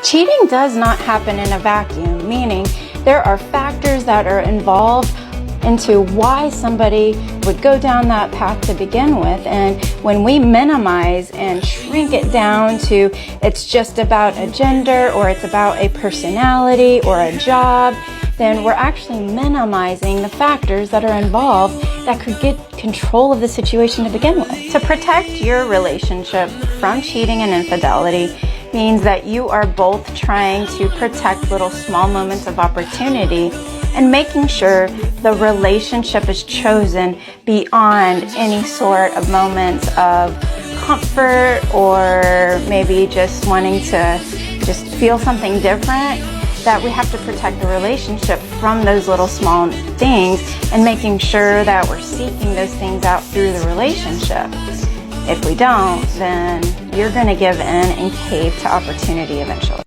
Cheating does not happen in a vacuum, meaning there are factors that are involved into why somebody would go down that path to begin with. And when we minimize and shrink it down to it's just about a gender or it's about a personality or a job, then we're actually minimizing the factors that are involved that could get control of the situation to begin with. To protect your relationship from cheating and infidelity means that you are both trying to protect little small moments of opportunity and making sure the relationship is chosen beyond any sort of moments of comfort or maybe just wanting to just feel something different. That we have to protect the relationship from those little small things and making sure that we're seeking those things out through the relationship. If we don't, then you're going to give in and cave to opportunity eventually.